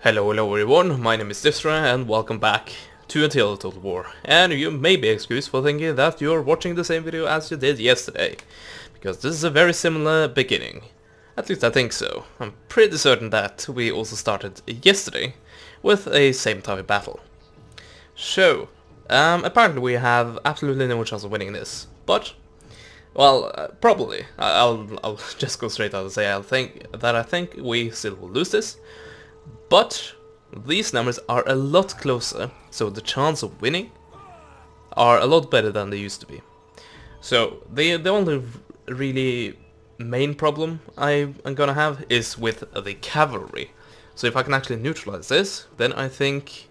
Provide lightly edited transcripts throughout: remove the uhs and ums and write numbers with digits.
Hello everyone, my name is Distra and welcome back to Attila Total War. And you may be excused for thinking that you're watching the same video as you did yesterday, because this is a very similar beginning. At least I think so. I'm pretty certain that we also started yesterday with a same type of battle. So, apparently we have absolutely no chance of winning this, but, well, probably. I'll just go straight out and say I think we still will lose this. But these numbers are a lot closer, so the chance of winning are a lot better than they used to be. So the only really main problem I'm gonna have is with the cavalry. So if I can actually neutralize this, then I think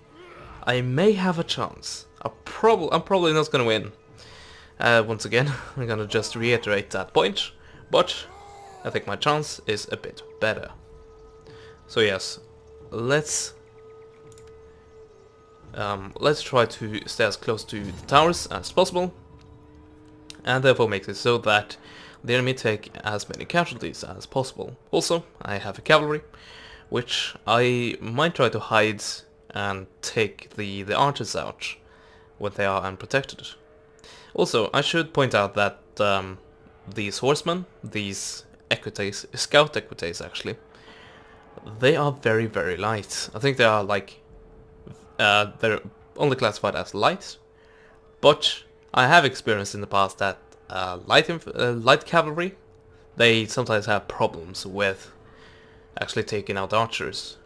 I may have a chance. I'm probably not gonna win. Once again, I'm gonna just reiterate that point, but I think my chance is a bit better. So yes. Let's try to stay as close to the towers as possible, and therefore make it so that the enemy take as many casualties as possible. Also, I have a cavalry, which I might try to hide and take the archers out when they are unprotected. Also, I should point out that these horsemen, these equites, scout equites actually, they are very, very light. I think they are like, they're only classified as light, but I have experienced in the past that light cavalry, they sometimes have problems with actually taking out archers.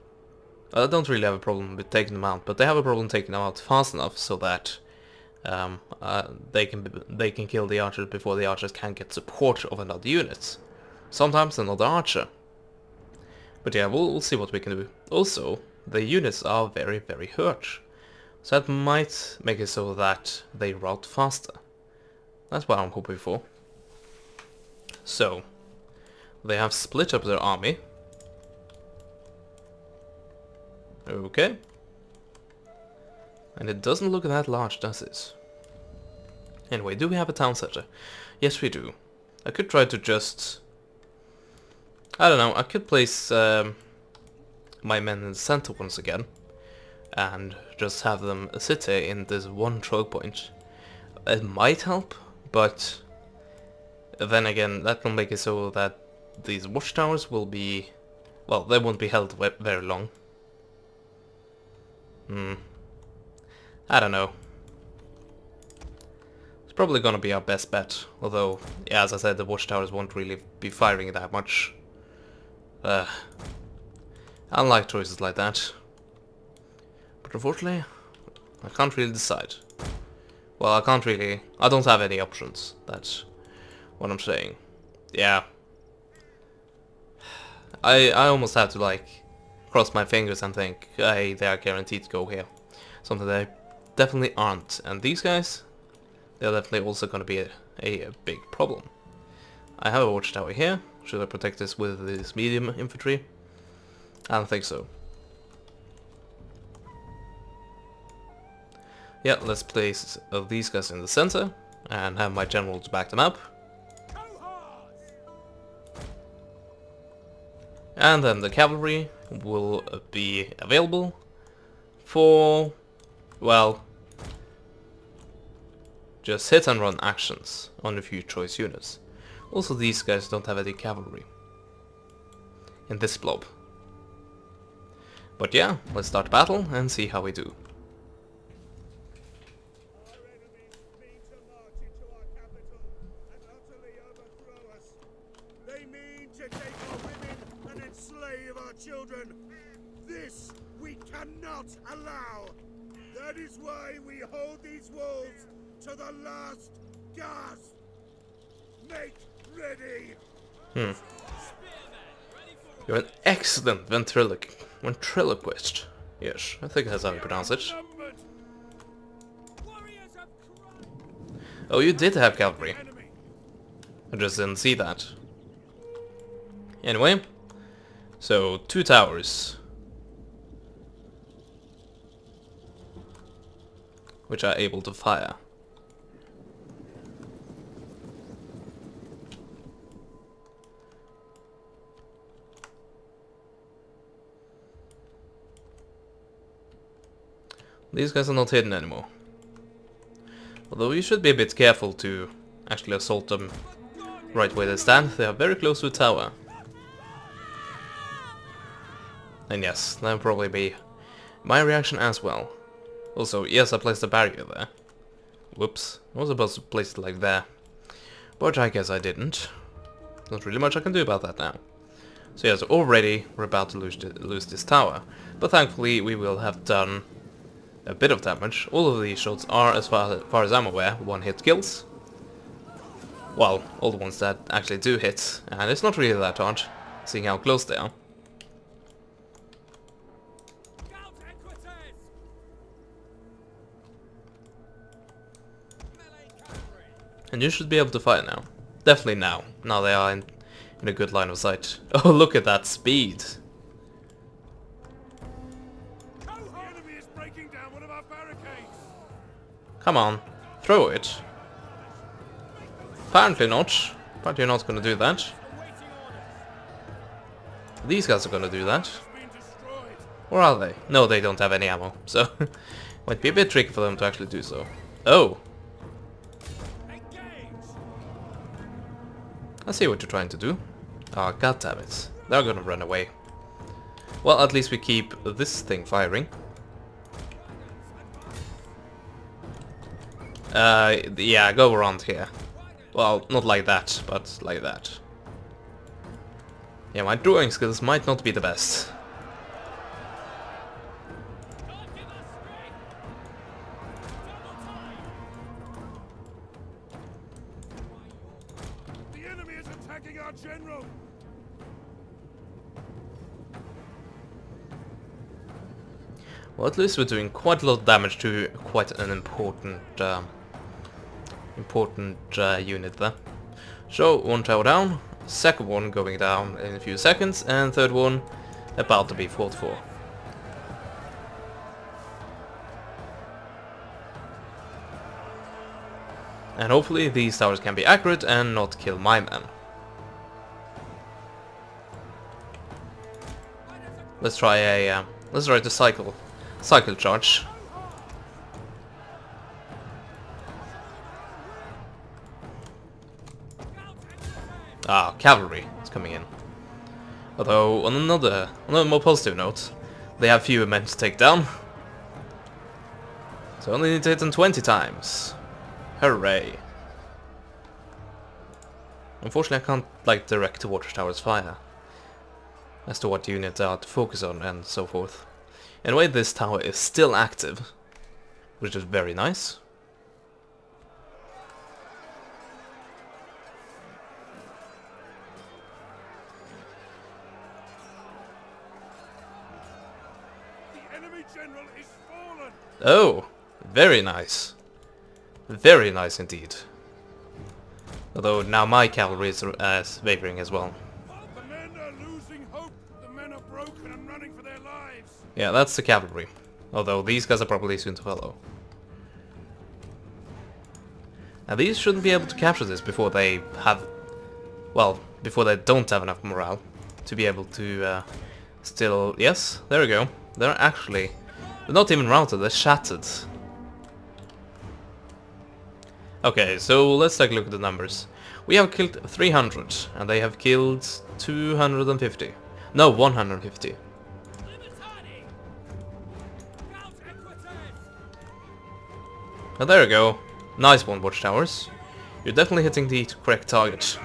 I don't really have a problem with taking them out, but they have a problem taking them out fast enough so that they can kill the archers before the archers can get support of another unit. Sometimes another archer. But yeah, we'll see what we can do. Also, the units are very, very hurt. So that might make it so that they rout faster. That's what I'm hoping for. So, they have split up their army. Okay. And it doesn't look that large, does it? Anyway, do we have a town center? Yes, we do. I could try to just... I don't know, I could place my men in the center once again and just have them sit here in this one choke point. It might help, but then again that will make it so that these watchtowers will be, well, they won't be held very long. I don't know. It's probably gonna be our best bet, although, yeah, as I said, the watchtowers won't really be firing that much. I don't like choices like that. But unfortunately, I can't really decide. Well, I don't have any options. That's what I'm saying. Yeah. I almost had to, like, cross my fingers and think, hey, they are guaranteed to go here. Something they definitely aren't. And these guys, they're definitely also going to be a big problem. I have a watchtower here. Should I protect this with this medium infantry? I don't think so. Yeah, let's place these guys in the center and have my generals back them up. And then the cavalry will be available for, well, just hit and run actions on a few choice units. Also, these guys don't have any cavalry in this blob. But yeah, let's start battle and see how we do. Our enemies mean to march into our capital and utterly overthrow us. They mean to take our women and enslave our children. This we cannot allow. That is why we hold these walls to the last gasp. Make ready. You're an excellent ventriloquist. Yes, I think that's how you pronounce it. Oh, you did have cavalry. I just didn't see that. Anyway, so 2 towers, which are able to fire. These guys are not hidden anymore. Although you should be a bit careful to actually assault them right where they stand. They are very close to a tower. And yes, that will probably be my reaction as well. Also, yes, I placed a barrier there. Whoops. I was supposed to place it like there. But I guess I didn't. Not really much I can do about that now. So yes, already we're about to lose this tower. But thankfully we will have done a bit of damage. All of these shots are, as far as I'm aware, one-hit kills. Well, all the ones that actually do hit. And it's not really that hard, seeing how close they are. And you should be able to fire now. Definitely now. Now they are in a good line of sight. Oh, look at that speed. The enemy is breaking down one of our barricades. Come on, throw it. Apparently not. But you're not gonna do that. These guys are gonna do that. Or are they? No, they don't have any ammo. So, might be a bit tricky for them to actually do so. Oh. I see what you're trying to do. Ah, oh, goddammit. They're gonna run away. Well, at least we keep this thing firing. Yeah, go around here. Well, not like that, but like that. Yeah, my drawing skills might not be the best. Our general. Well, at least we're doing quite a lot of damage to quite an important unit there. So, one tower down, second one going down in a few seconds, and third one about to be fought for. And hopefully these towers can be accurate and not kill my men. Let's try a cycle charge. Ah, cavalry is coming in. Although on another more positive note, they have fewer men to take down. So only need to hit them 20 times. Hooray! Unfortunately, I can't like direct the watchtower's fire as to what units are to focus on and so forth. Anyway, this tower is still active, which is very nice. The enemy general is fallen. Oh, very nice. Very nice indeed. Although now my cavalry is wavering as well. The men are losing hope. The men are broken and running for their lives. Yeah, that's the cavalry. Although these guys are probably soon to follow. Now these shouldn't be able to capture this before they have... Well, before they don't have enough morale to be able to still... Yes, there we go. They're actually... They're not even routed, they're shattered. Okay, so let's take a look at the numbers. We have killed 300, and they have killed 250. No, 150. And there we go. Nice one, watchtowers. You're definitely hitting the correct target. Stand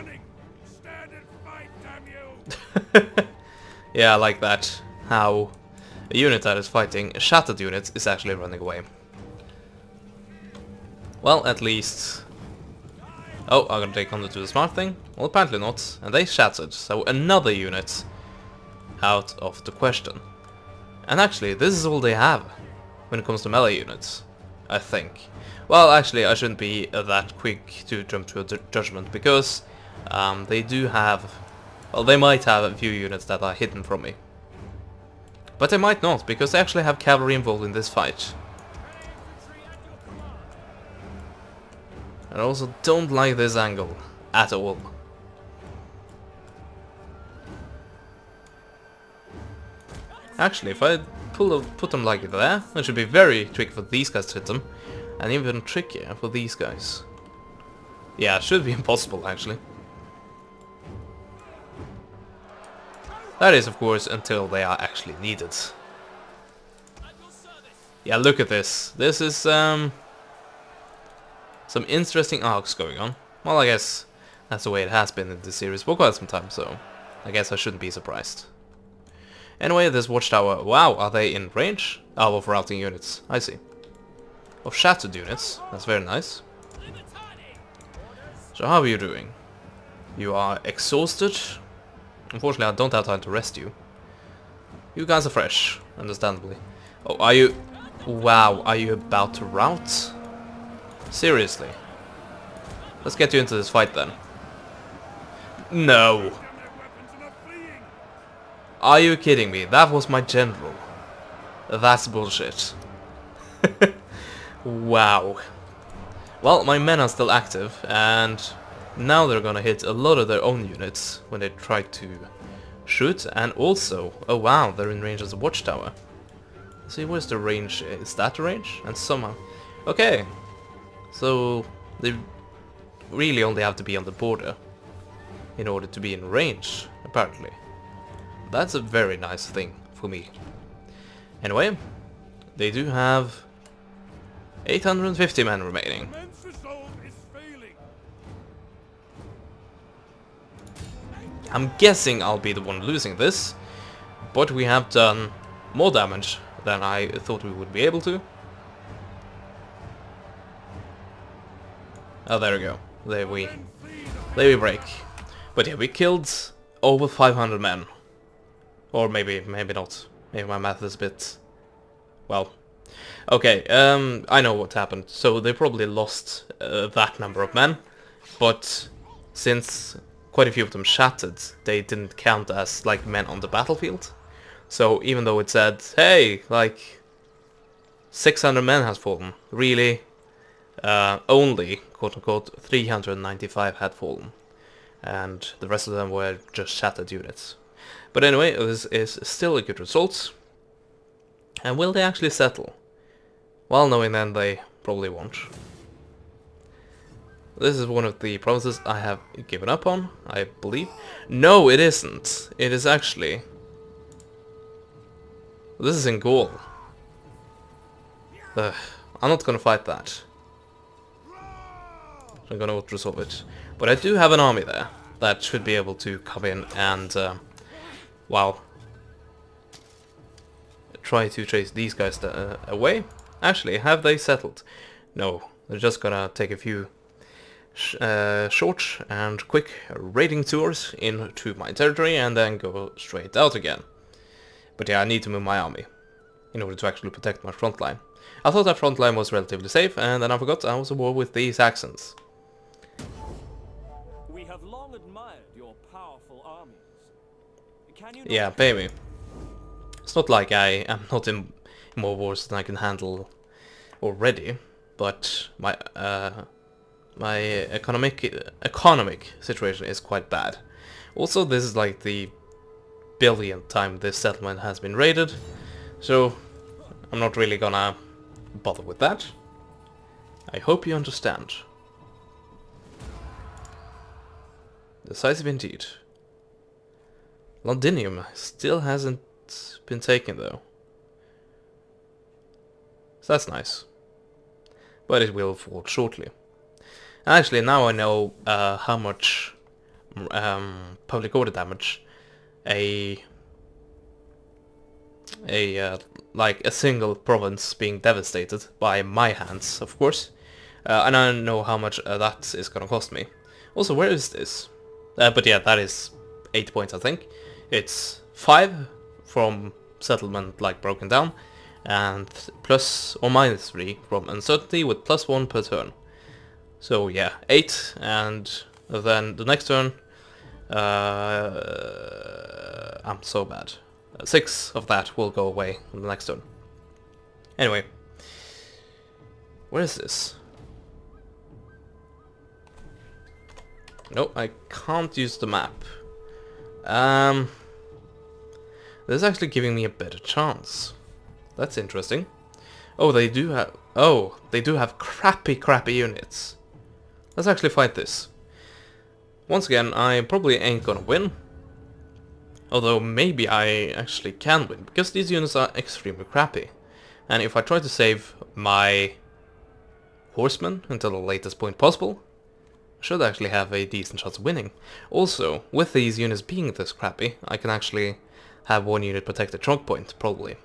and fight, damn you. Yeah, I like that. How a unit that is fighting a shattered unit is actually running away. Well, at least... Oh, I'm gonna take on to the smart thing? Well, apparently not. And they shattered, so another unit out of the question. And actually, this is all they have when it comes to melee units, I think. Well, actually, I shouldn't be that quick to jump to a judgment, because they do have... Well, they might have a few units that are hidden from me. But they might not, because they actually have cavalry involved in this fight. I also don't like this angle at all. Actually, if I put them like there, it should be very tricky for these guys to hit them. And even trickier for these guys. Yeah, it should be impossible actually. That is, of course, until they are actually needed. Yeah, look at this. This is some interesting arcs going on. Well, I guess that's the way it has been in this series for quite some time, so I guess I shouldn't be surprised. Anyway, this watchtower. Wow, are they in range? Oh, of routing units. I see. Of shattered units. That's very nice. So how are you doing? You are exhausted. Unfortunately, I don't have time to rest you. You guys are fresh, understandably. Oh, are you... Wow, are you about to rout? Seriously. Let's get you into this fight then. No. Are you kidding me? That was my general. That's bullshit. Wow. Well, my men are still active, and now they're gonna hit a lot of their own units when they try to shoot, and also, oh wow, they're in range as a watchtower. Let's see, where's the range? Is that the range? And somehow... Okay. So, they really only have to be on the border in order to be in range, apparently. That's a very nice thing for me. Anyway, they do have 850 men remaining. I'm guessing I'll be the one losing this, but we have done more damage than I thought we would be able to. Oh, there we go. There we break. But yeah, we killed over 500 men. Or maybe not. Maybe my math is a bit... Well... Okay, I know what happened. So they probably lost that number of men, but since quite a few of them shattered, they didn't count as like men on the battlefield. So even though it said, hey, like 600 men has fallen, really only, quote unquote, 395 had fallen, and the rest of them were just shattered units. But anyway, this is still a good result. And will they actually settle? Well, knowing then they probably won't. This is one of the provinces I have given up on, I believe. No, it isn't. It is actually... This is in Gaul. I'm not gonna fight that. I'm gonna resolve it. But I do have an army there that should be able to come in and, well, try to chase these guys away. Actually, have they settled? No, they're just gonna take a few short and quick raiding tours into my territory and then go straight out again. But yeah, I need to move my army in order to actually protect my front line. I thought that front line was relatively safe, and then I forgot I was at war with the Saxons. We have long admired your powerful armies. Can you Yeah, baby. It's not like I am not in more wars than I can handle already, but my my economic situation is quite bad. Also, this is like the billionth time this settlement has been raided, so I'm not really gonna bother with that. I hope you understand. Decisive indeed. Londinium still hasn't been taken though. So that's nice. But it will fall shortly. Actually, now I know how much public order damage like a single province being devastated by my hands, of course. And I know how much that is gonna cost me. Also, where is this? But yeah, that is 8 points, I think. It's 5 from settlement, like, broken down, and plus or minus 3 from uncertainty, with +1 per turn. So yeah, 8, and then the next turn, I'm so bad. 6 of that will go away on the next turn. Anyway, where is this? No, I can't use the map. This is actually giving me a better chance. That's interesting. Oh, they do have... Oh, they do have crappy units. Let's actually fight this. Once again, I probably ain't gonna win. Although maybe I actually can win, because these units are extremely crappy. And if I try to save my horsemen until the latest point possible, I should actually have a decent chance of winning. Also, with these units being this crappy, I can actually have one unit protect the trunk point, probably.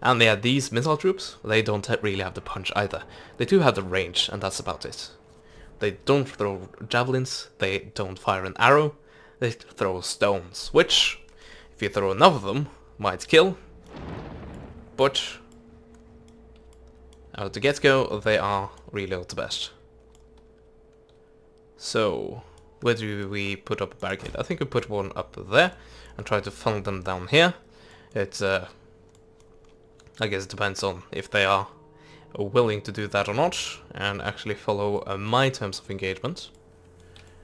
And yeah, these missile troops, they don't really have the punch either. They do have the range, and that's about it. They don't throw javelins, they don't fire an arrow, they throw stones, which, if you throw enough of them, might kill. But out of the get-go, they are really not the best. So, where do we put up a barricade? I think we put one up there, and try to funnel them down here. It's, I guess it depends on if they are willing to do that or not, and actually follow my terms of engagement.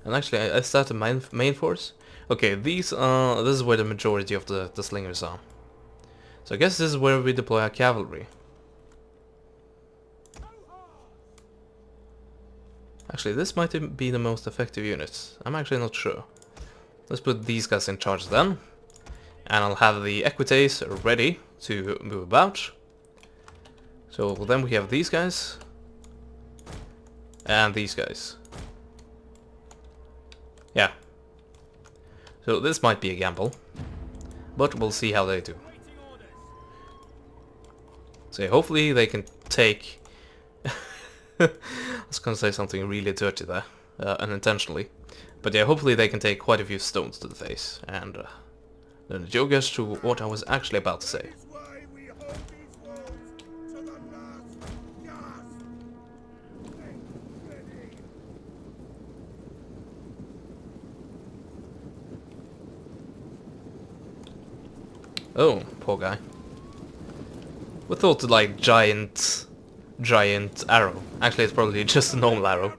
And actually, I start a main force. Okay, this is where the majority of the slingers are. So I guess this is where we deploy our cavalry. Actually, this might be the most effective unit. I'm actually not sure. Let's put these guys in charge then. And I'll have the equites ready to move about. So then we have these guys. And these guys. Yeah. So this might be a gamble. But we'll see how they do. So hopefully they can take... I was gonna say something really dirty there, unintentionally. But yeah, hopefully they can take quite a few stones to the face. And then you'll get to what I was actually about to say. Oh, poor guy. We thought like giant arrow. Actually, it's probably just a normal arrow.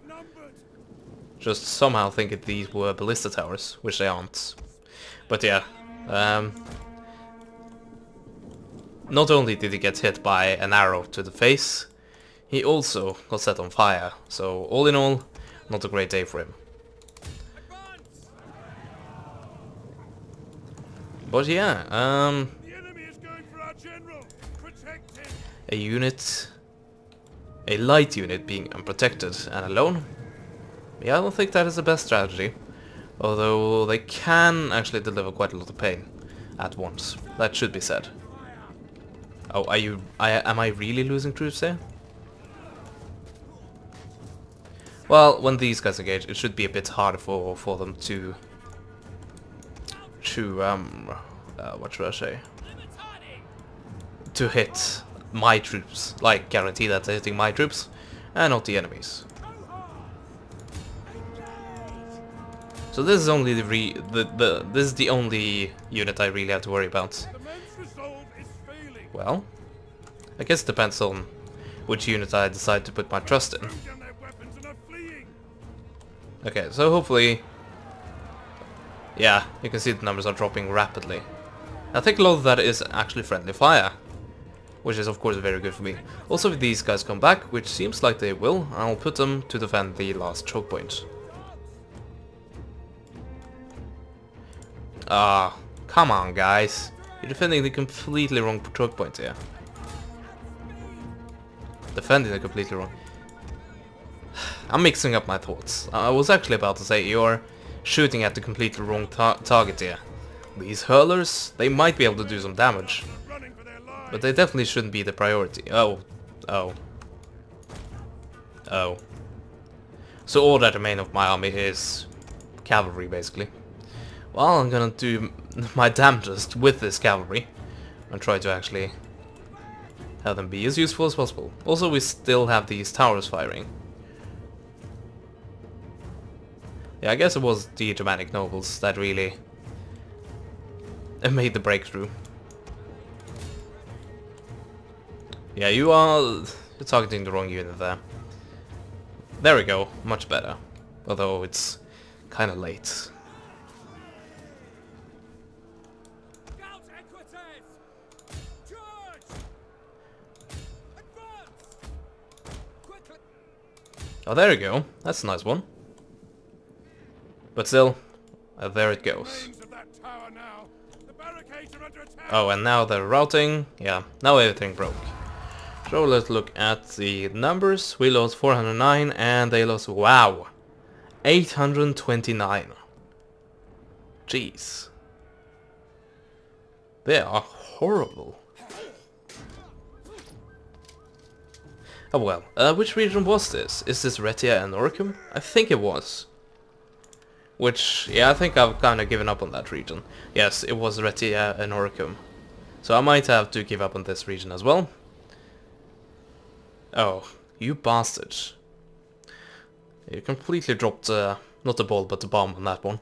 Just somehow thinking these were ballista towers, which they aren't. But yeah, not only did he get hit by an arrow to the face, he also got set on fire. So all in all, not a great day for him. But yeah, The enemy is going for our general. Protect him. a light unit being unprotected and alone. Yeah, I don't think that is the best strategy. Although they can actually deliver quite a lot of pain at once. That should be said. Oh, am I really losing troops there? Well, when these guys engage, it should be a bit harder for them to what should I say? To hit my troops, like guarantee that they're hitting my troops and not the enemies. So this is only this is the only unit I really have to worry about. Well, I guess it depends on which unit I decide to put my trust in. Okay, so hopefully, yeah, you can see the numbers are dropping rapidly. I think a lot of that is actually friendly fire, which is of course very good for me. Also, if these guys come back, which seems like they will, I'll put them to defend the last choke point. Ah, come on guys, you're defending the completely wrong choke point here. Defending the completely wrong... I'm mixing up my thoughts. I was actually about to say you're shooting at the completely wrong target here. These hurlers, they might be able to do some damage, but they definitely shouldn't be the priority. Oh. So all that remains of my army is cavalry, basically. Well, I'm gonna do my damnedest with this cavalry and try to actually have them be as useful as possible. Also, we still have these towers firing. Yeah, I guess it was the Germanic nobles that really made the breakthrough. Yeah, you're targeting the wrong unit there. There we go, much better. Although it's kind of late. Oh, there you go. That's a nice one. But still, there it goes. Remains of that tower now. The barricades are under attack. Oh, and now they're routing. Yeah, now everything broke. So let's look at the numbers. We lost 409 and they lost, wow, 829. Jeez. They are horrible. Oh well, which region was this? Is this Retia and Oricum? I think it was. Which, yeah, I think I've kind of given up on that region. Yes, it was Retia and Oricum. So I might have to give up on this region as well. Oh, you bastard. You completely dropped, not the ball, but the bomb on that one.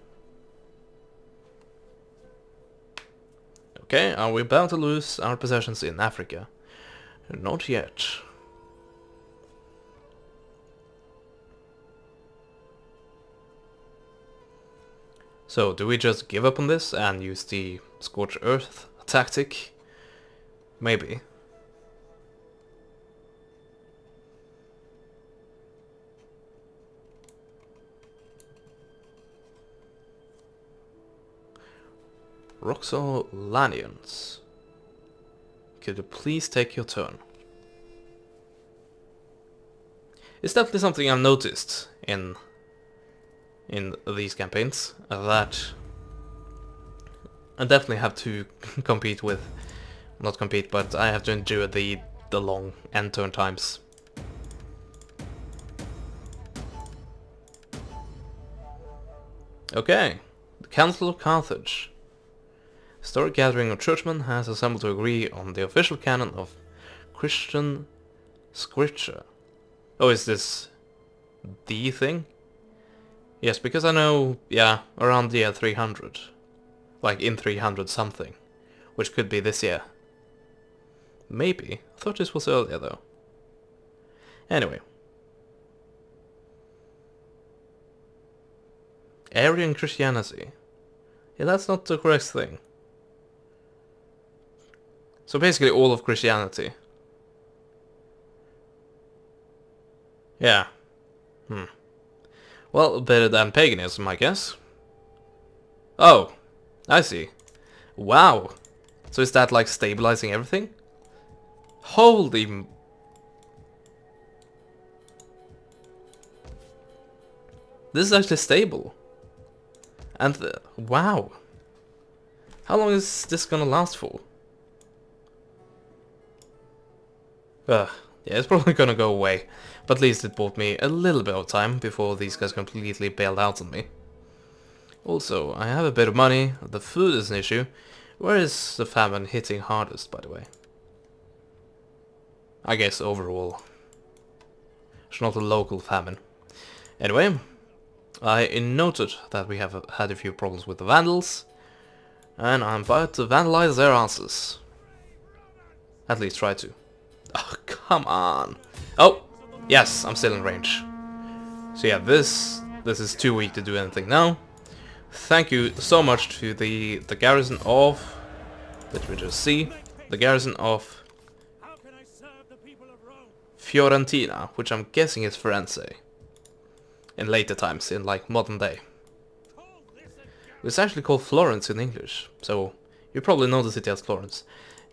Okay, are we about to lose our possessions in Africa? Not yet. So, do we just give up on this and use the Scorched Earth tactic? Maybe. Roxolanians. Could you please take your turn? It's definitely something I've noticed in these campaigns, that I definitely have to compete with, not compete, but I have to endure the long end turn times. Okay, the Council of Carthage. Historic gathering of churchmen has assembled to agree on the official canon of Christian scripture. Oh, is this the thing? Yes, because I know, yeah, around the year 300. Like in 300 something. Which could be this year. Maybe. I thought this was earlier though. Anyway. Arian Christianity. Yeah, that's not the correct thing. So basically all of Christianity. Yeah. Well, better than paganism, I guess. Oh, I see. Wow. So is that like stabilizing everything? Holy... This is actually stable. And, wow. How long is this gonna last for? Yeah, it's probably gonna go away. But at least it bought me a little bit of time before these guys completely bailed out on me. Also, I have a bit of money, the food is an issue. Where is the famine hitting hardest, by the way? I guess overall. It's not a local famine. Anyway, I noted that we have had a few problems with the Vandals. And I'm about to vandalize their asses. At least try to. Oh, come on. Oh! Yes, I'm still in range. So yeah, this is too weak to do anything now. Thank you so much to the garrison of... Let me just see. The garrison of Fiorentina, which I'm guessing is Firenze. In later times, in like modern day. It's actually called Florence in English, so you probably know the city as Florence.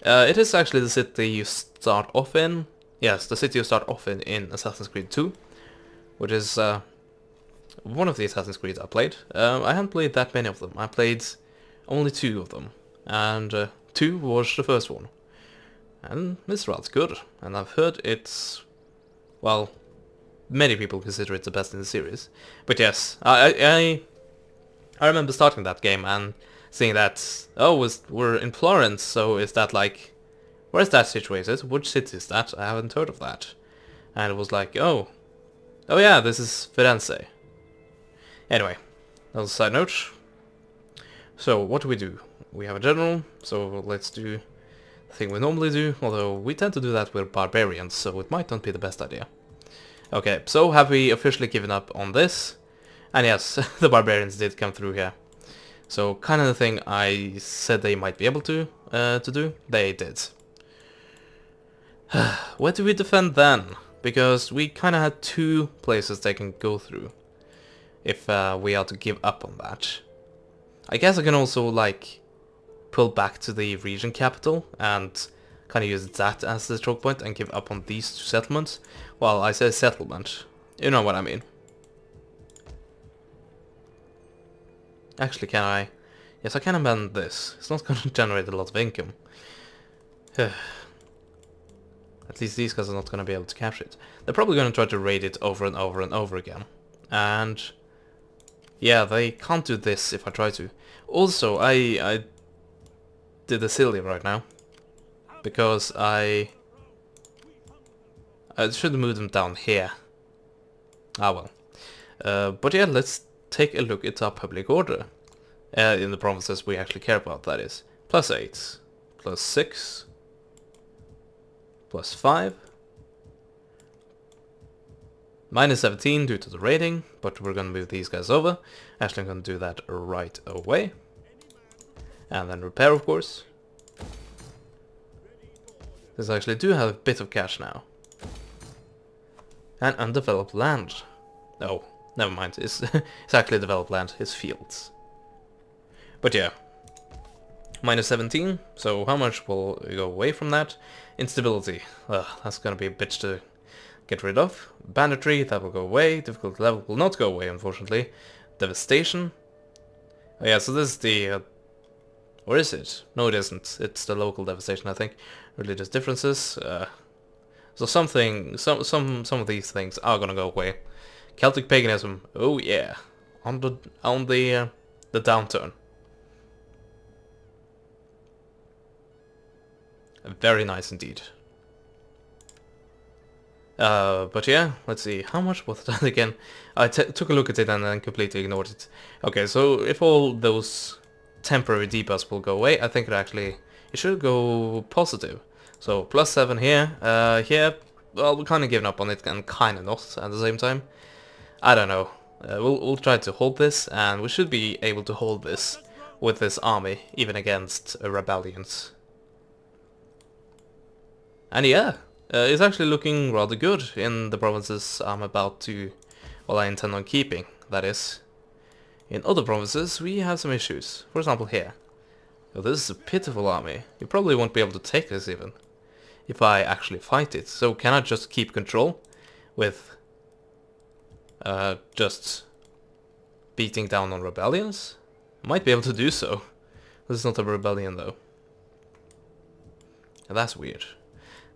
It is actually the city you start off in. Yes, the city you start off in Assassin's Creed 2, which is one of the Assassin's Creed I played. I haven't played that many of them. I played only 2 of them, and 2 was the first one. And it's rather good, and I've heard it's, well, many people consider it the best in the series. But yes, I remember starting that game and seeing that, oh, we're in Florence, so is that like... Where's that situated? Which city is that? I haven't heard of that. And it was like, oh yeah, this is Firenze. Anyway, that was a side note. So, what do? We have a general, so let's do the thing we normally do, although we tend to do that with barbarians, so it might not be the best idea. Okay, so have we officially given up on this? And yes, the barbarians did come through here. So, kind of the thing I said they might be able to do, they did. Where do we defend then? because we kind of had two places they can go through if we are to give up on that. I guess I can also like pull back to the region capital and kind of use that as the choke point and give up on these two settlements. Well, I say settlement, you know what I mean. Actually, can I? Yes, I can amend this. It's not going to generate a lot of income. At least these guys are not going to be able to capture it. They're probably going to try to raid it over and over and over again. And yeah, they can't do this if I try to. Also, I did a silly right now. Because I should have moved them down here. Ah well. But yeah, let's take a look at our public order. In the provinces we actually care about, that is. +8, +6, +5, -17 due to the raiding, but we're gonna move these guys over. Actually, I'm gonna do that right away. And then repair, of course. Because I actually do have a bit of cash now. And undeveloped land. Oh, never mind. It's, it's actually developed land. It's fields. But yeah. -17. So how much will go away from that? Instability. That's gonna be a bitch to get rid of. Banditry, that will go away. Difficulty level will not go away, unfortunately. Devastation. Oh yeah, so this is the... or is it? No, it isn't. It's the local devastation, I think. Religious differences. So some of these things are gonna go away. Celtic paganism. Oh yeah, on the downturn. Very nice indeed. But yeah, let's see. How much was that again? I took a look at it and then completely ignored it. Okay, so if all those temporary debuffs will go away, I think it should go positive. So +7 here. Here, well, we're kind of giving up on it and kind of not at the same time. I don't know. We'll try to hold this, and we should be able to hold this with this army, even against rebellions. And yeah, it's actually looking rather good in the provinces I'm about to, well, I intend on keeping, that is. In other provinces, we have some issues. For example, here. Oh, this is a pitiful army. You probably won't be able to take this even, if I actually fight it. So can I just keep control with just beating down on rebellions? Might be able to do so. This is not a rebellion though. That's weird.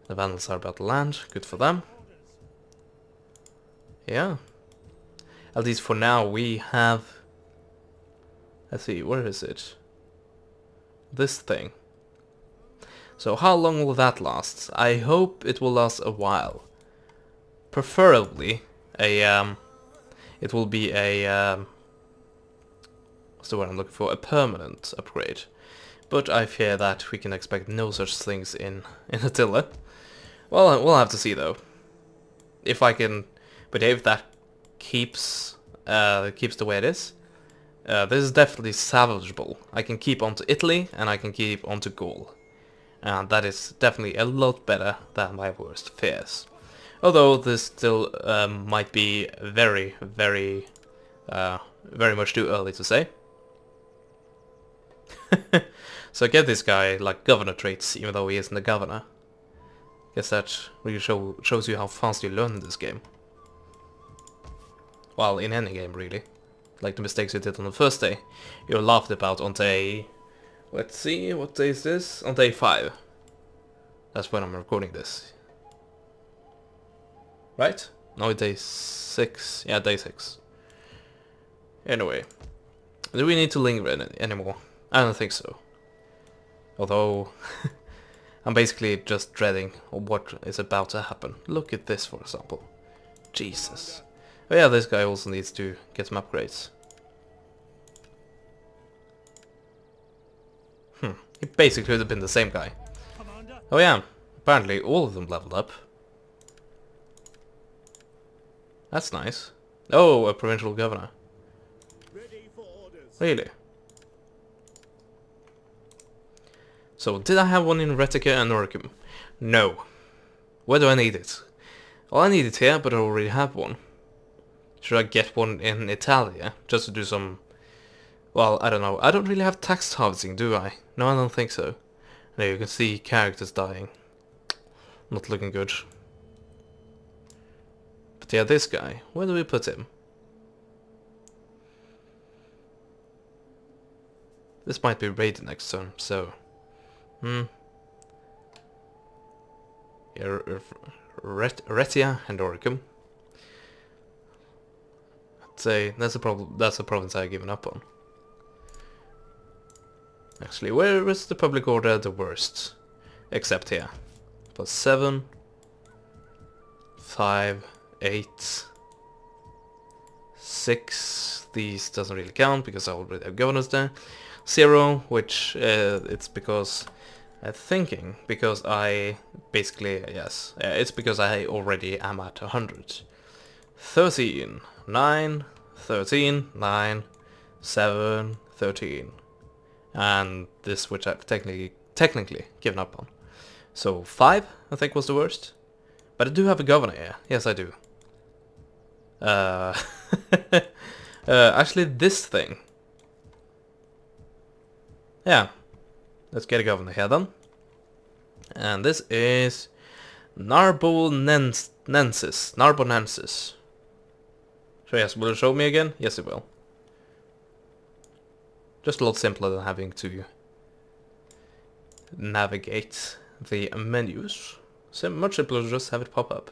The Vandals are about land, good for them. Yeah. At least for now we have... let's see, where is it? This thing. So how long will that last? I hope it will last a while. Preferably it will be a what's the word I'm looking for? A permanent upgrade. But I fear that we can expect no such things in Attila. Well, we'll have to see though. If I can, but if that keeps the way it is, this is definitely salvageable. I can keep on to Italy and I can keep on to Gaul, and that is definitely a lot better than my worst fears. Although this still might be very much too early to say. So get this guy like governor traits, even though he isn't a governor. Guess that really shows you how fast you learn in this game. Well, in any game really. Like the mistakes you did on the first day, you're laughed about on day... let's see, what day is this? On day 5. That's when I'm recording this. Right? No, day 6. Yeah, day 6. Anyway. Do we need to linger in it anymore? I don't think so. Although... I'm basically just dreading what is about to happen. Look at this, for example. Jesus. Oh yeah, this guy also needs to get some upgrades. He basically could have been the same guy. Oh yeah, apparently all of them leveled up. That's nice. Oh, a provincial governor. Really? So, did I have one in Retica and Noricum? No. Where do I need it? Well, I need it here, but I already have one. Should I get one in Italia? Just to do some... Well, I don't know. I don't really have text harvesting, do I? No, I don't think so. There you can see characters dying. Not looking good. But yeah, this guy. Where do we put him? This might be raided next turn, so... Yeah, Retia and Oricum. I'd say that's a problem. That's a province I've given up on. Actually, where is the public order the worst? Except here. +7, 5, 8, 6. These doesn't really count because I already have governors there. 0, which it's because because I basically, yes, it's because I already am at 100. 13, 9, 13, 9, 7, 13. And this which I've technically given up on. So 5, I think, was the worst. But I do have a governor here. Yes, I do. Actually, this thing. Yeah. Let's get a governor here then. And this is Narbonensis. Narbonensis. So yes, will it show me again? Yes, it will. Just a lot simpler than having to navigate the menus. So much simpler to just have it pop up.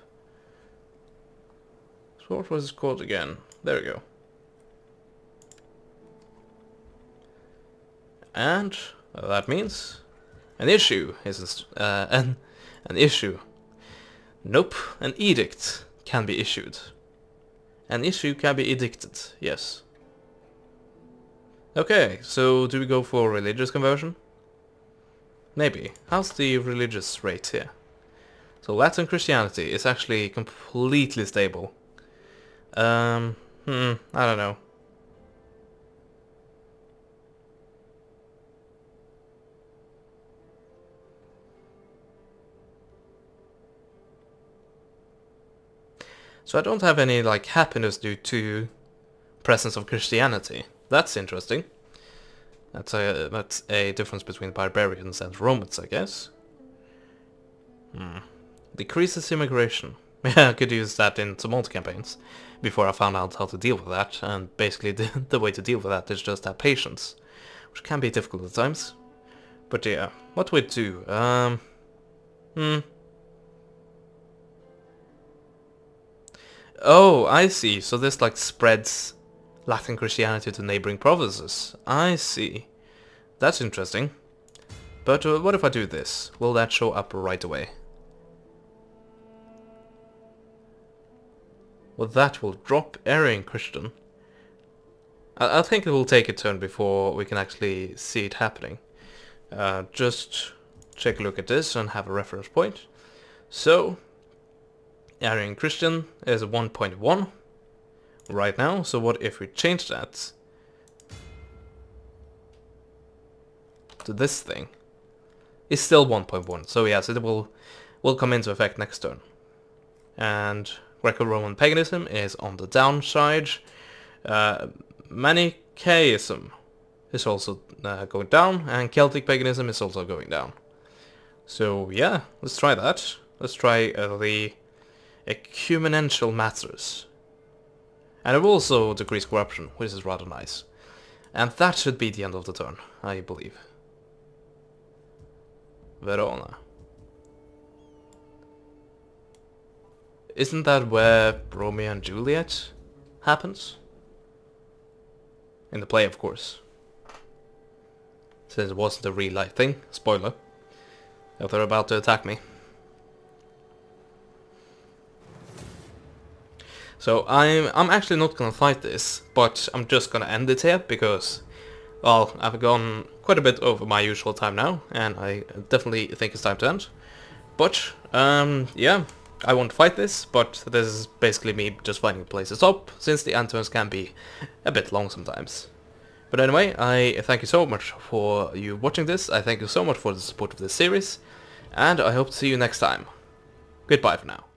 So what was it called again? There we go. And that means an issue is an issue. Nope, an edict can be issued. An issue can be edicted. Yes. Okay, so do we go for religious conversion? Maybe. How's the religious rate here? So Latin Christianity is actually completely stable. I don't know. So I don't have any like happiness due to presence of Christianity. That's interesting. That's a difference between barbarians and Romans, I guess. Decreases immigration. Yeah, I could use that in some old campaigns before I found out how to deal with that. And basically, the way to deal with that is just have patience, which can be difficult at times. But yeah, what would do? Oh, I see. So this like spreads Latin Christianity to neighboring provinces. I see. That's interesting. But what if I do this? Will that show up right away? Well, that will drop Arian Christian. I think it will take a turn before we can actually see it happening. Just take a look at this and have a reference point. So, Arian Christian is 1.1 right now. So what if we change that to this thing? It's still 1.1. So yes, it will come into effect next turn. And Greco-Roman paganism is on the downside. Manichaeism is also going down, and Celtic paganism is also going down. So yeah, let's try that. Let's try the ecumenical matters. And it will also decrease corruption, which is rather nice. And that should be the end of the turn, I believe. Verona. Isn't that where Romeo and Juliet happens? In the play, of course. Since it wasn't a real life thing. Spoiler. If they're about to attack me. So I'm actually not gonna fight this, but I'm just gonna end it here because, well, I've gone quite a bit over my usual time now, and I definitely think it's time to end. But yeah, I won't fight this, but this is basically me just finding a place to stop, since the end turns can be a bit long sometimes. But anyway, I thank you so much for you watching this. I thank you so much for the support of this series, and I hope to see you next time. Goodbye for now.